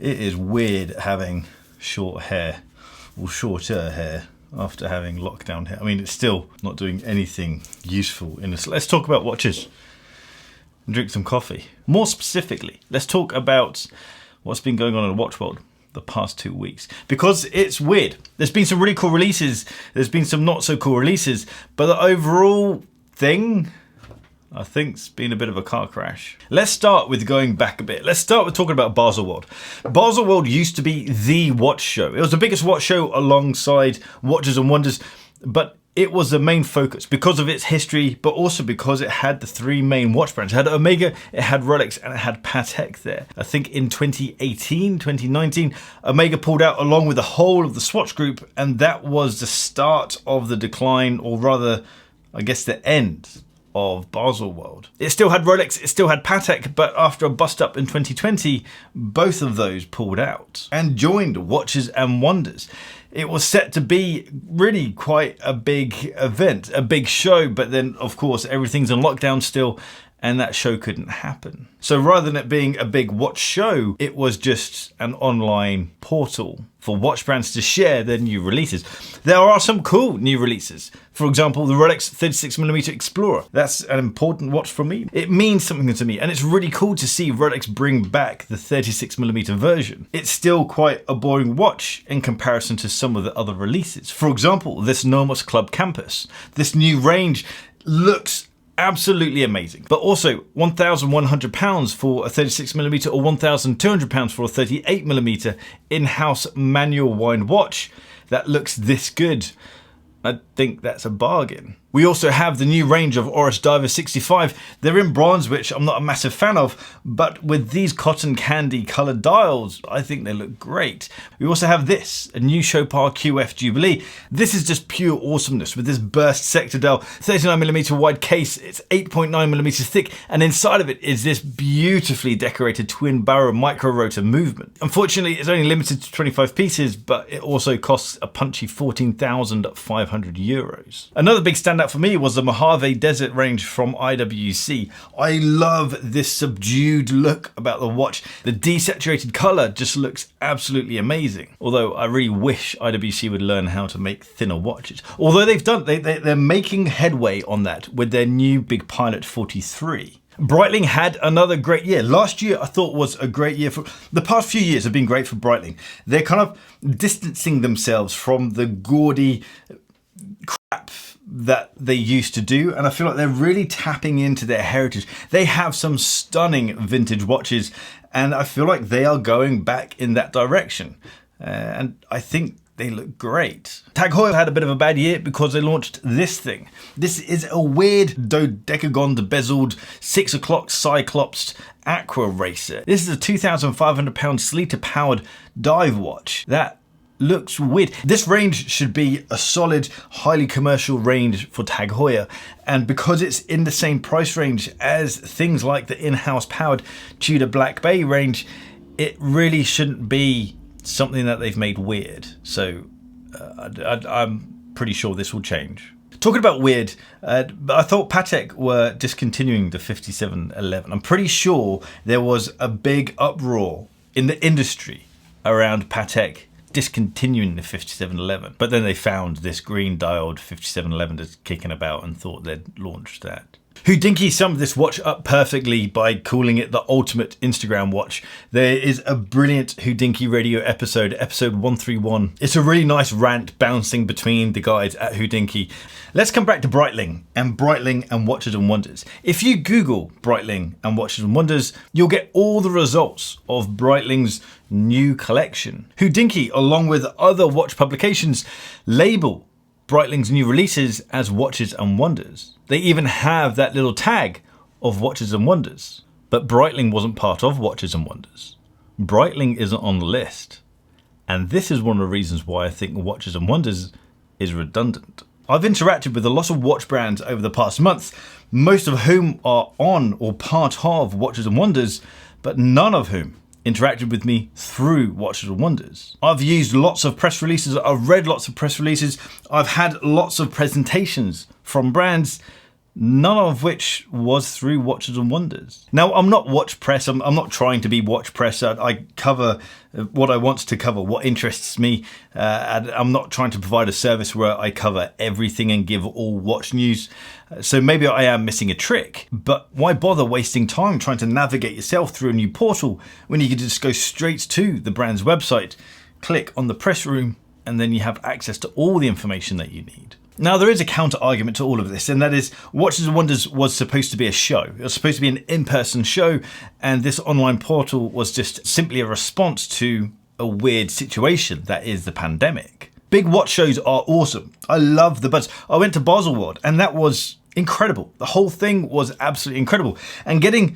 It is weird having short hair, or shorter hair, after having lockdown hair. I mean, it's still not doing anything useful in this. Let's talk about watches and drink some coffee. More specifically, let's talk about what's been going on in the watch world the past 2 weeks, because it's weird. There's been some really cool releases, there's been some not so cool releases, but the overall thing, I think, it's been a bit of a car crash. Let's start with going back a bit. Let's start with talking about Baselworld. Baselworld used to be the watch show. It was the biggest watch show alongside Watches and Wonders, but it was the main focus because of its history, but also because it had the three main watch brands. It had Omega, it had Rolex, and it had Patek there. I think in 2018, 2019, Omega pulled out along with the whole of the Swatch group, and that was the start of the decline, or rather, I guess the end of Baselworld. It still had Rolex, it still had Patek, but after a bust up in 2020, both of those pulled out and joined Watches and Wonders. It was set to be really quite a big event, a big show, but then of course everything's in lockdown still, and that show couldn't happen. So rather than it being a big watch show, it was just an online portal for watch brands to share their new releases. There are some cool new releases. For example, the Rolex 36mm Explorer. That's an important watch for me. It means something to me, and it's really cool to see Rolex bring back the 36mm version. It's still quite a boring watch in comparison to some of the other releases. For example, this Nomos Club Campus. This new range looks absolutely amazing, but also £1,100 for a 36mm or £1,200 for a 38mm in-house manual wind watch that looks this good. I think that's a bargain. We also have the new range of Oris Diver 65. They're in bronze, which I'm not a massive fan of, but with these cotton candy coloured dials, I think they look great. We also have this, a new Chopard QF Jubilee. This is just pure awesomeness with this burst sector dial, 39mm wide case, it's 8.9mm thick, and inside of it is this beautifully decorated twin barrel micro rotor movement. Unfortunately, it's only limited to 25 pieces, but it also costs a punchy €14,500. Another big standout for me was the Mojave Desert range from IWC. I love this subdued look about the watch. The desaturated color just looks absolutely amazing. Although I really wish IWC would learn how to make thinner watches. Although they're making headway on that with their new Big Pilot 43. Breitling had another great year. Last year I thought was a great year. For the past few years have been great for Breitling. They're kind of distancing themselves from the gaudy crap that they used to do, and I feel like they're really tapping into their heritage. They have some stunning vintage watches, and I feel like they are going back in that direction, and I think they look great. Tag Heuer had a bit of a bad year because they launched this thing. This is a weird dodecagon bezeled 6 o'clock cyclopsed aqua racer. This is a £2,500 Sleater powered dive watch that looks weird. This range should be a solid, highly commercial range for Tag Heuer, and because it's in the same price range as things like the in-house powered Tudor Black Bay range, it really shouldn't be something that they've made weird. So I'm pretty sure this will change. Talking about weird, I thought Patek were discontinuing the 5711. I'm pretty sure there was a big uproar in the industry around Patek discontinuing the 5711, but then they found this green dialed 5711 that's kicking about and thought they'd launched that. Hodinkee summed this watch up perfectly by calling it the ultimate Instagram watch. There is a brilliant Hodinkee radio episode 131. It's a really nice rant bouncing between the guys at Hodinkee. Let's come back to Breitling and Watches and Wonders. If you Google Breitling and Watches and Wonders, you'll get all the results of Breitling's new collection. Hodinkee, along with other watch publications, label Breitling's new releases as Watches and Wonders. They even have that little tag of Watches and Wonders. But Breitling wasn't part of Watches and Wonders. Breitling isn't on the list. And this is one of the reasons why I think Watches and Wonders is redundant. I've interacted with a lot of watch brands over the past month, most of whom are on or part of Watches and Wonders, but none of whom interacted with me through Watches and Wonders. I've used lots of press releases, I've read lots of press releases, I've had lots of presentations from brands, none of which was through Watches and Wonders. Now, I'm not watch press. I'm not trying to be watch press. I cover what I want to cover, what interests me. And I'm not trying to provide a service where I cover everything and give all watch news. So maybe I am missing a trick, but why bother wasting time trying to navigate yourself through a new portal when you can just go straight to the brand's website, click on the press room, and then you have access to all the information that you need. Now, there is a counter argument to all of this, and that is Watches and Wonders was supposed to be a show. It was supposed to be an in-person show, and this online portal was just simply a response to a weird situation that is the pandemic. Big watch shows are awesome. I love the buzz. I went to Baselworld, and that was incredible. The whole thing was absolutely incredible. And getting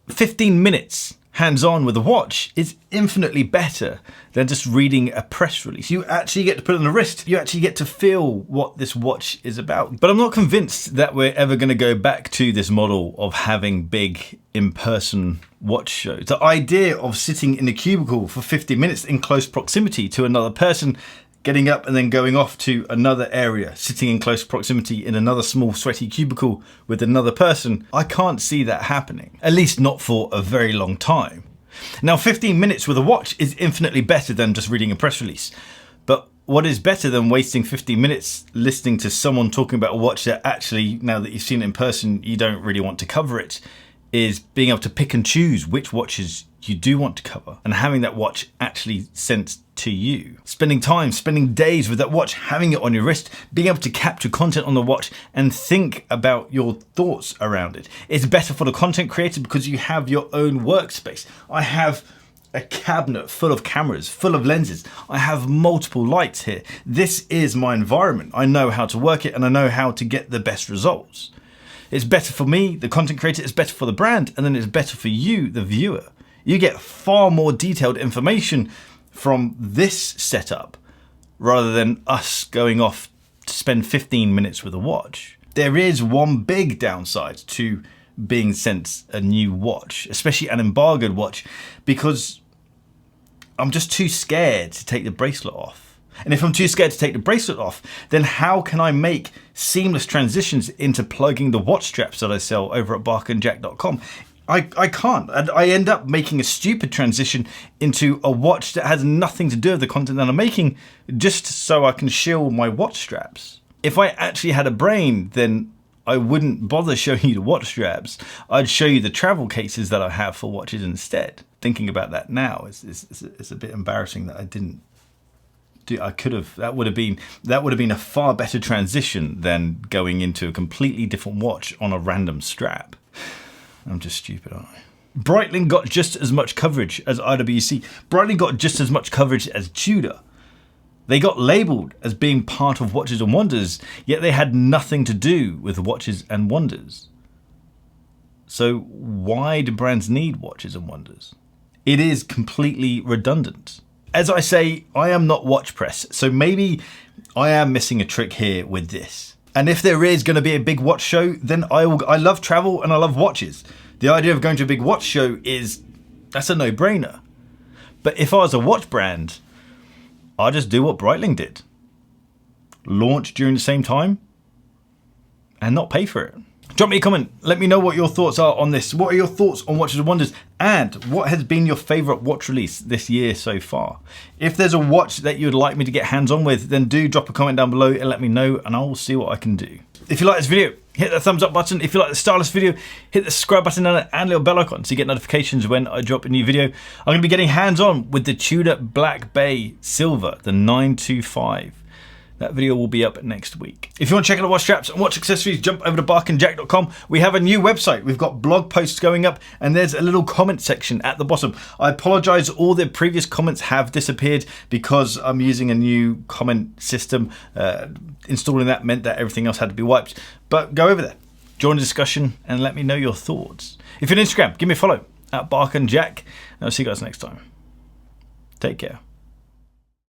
15 minutes hands-on with a watch is infinitely better than just reading a press release. You actually get to put it on the wrist. You actually get to feel what this watch is about. But I'm not convinced that we're ever going to go back to this model of having big in-person watch shows. The idea of sitting in a cubicle for 50 minutes in close proximity to another person, getting up and then going off to another area, sitting in close proximity in another small sweaty cubicle with another person, I can't see that happening, at least not for a very long time. Now, 15 minutes with a watch is infinitely better than just reading a press release. But what is better than wasting 15 minutes listening to someone talking about a watch that actually, now that you've seen it in person, you don't really want to cover it, is being able to pick and choose which watches you do want to cover and having that watch actually sent to you. Spending time, spending days with that watch, having it on your wrist, being able to capture content on the watch and think about your thoughts around it. It's better for the content creator because you have your own workspace. I have a cabinet full of cameras, full of lenses. I have multiple lights here. This is my environment. I know how to work it and I know how to get the best results. It's better for me, the content creator, it's better for the brand, and then it's better for you, the viewer. You get far more detailed information from this setup rather than us going off to spend 15 minutes with a watch. There is one big downside to being sent a new watch, especially an embargoed watch, because I'm just too scared to take the bracelet off. And if I'm too scared to take the bracelet off, then how can I make seamless transitions into plugging the watch straps that I sell over at barkandjack.com? I can't. And I end up making a stupid transition into a watch that has nothing to do with the content that I'm making, just so I can shill my watch straps. If I actually had a brain, then I wouldn't bother showing you the watch straps. I'd show you the travel cases that I have for watches instead. Thinking about that now, it's a bit embarrassing that I didn't. I could have. That would have been a far better transition than going into a completely different watch on a random strap. I'm just stupid, aren't I? Breitling got just as much coverage as IWC. Breitling got just as much coverage as Tudor. They got labelled as being part of Watches and Wonders, yet they had nothing to do with Watches and Wonders. So why do brands need Watches and Wonders? It is completely redundant. As I say, I am not watch press, so maybe I am missing a trick here with this. And if there is going to be a big watch show, then I love travel and I love watches. The idea of going to a big watch show that's a no-brainer. But if I was a watch brand, I'd just do what Breitling did. Launch during the same time and not pay for it. Drop me a comment. Let me know what your thoughts are on this. What are your thoughts on Watches and Wonders? And what has been your favourite watch release this year so far? If there's a watch that you'd like me to get hands-on with, then do drop a comment down below and let me know, and I will see what I can do. If you like this video, hit that thumbs up button. If you like the stylus video, hit the subscribe button and little bell icon so you get notifications when I drop a new video. I'm going to be getting hands-on with the Tudor Black Bay Silver, the 925. That video will be up next week. If you want to check out the watch straps and watch accessories, jump over to barkandjack.com. We have a new website. We've got blog posts going up and there's a little comment section at the bottom. I apologize, all the previous comments have disappeared because I'm using a new comment system. Installing that meant that everything else had to be wiped. But go over there, join the discussion and let me know your thoughts. If you're on Instagram, give me a follow at barkandjack. And I'll see you guys next time. Take care.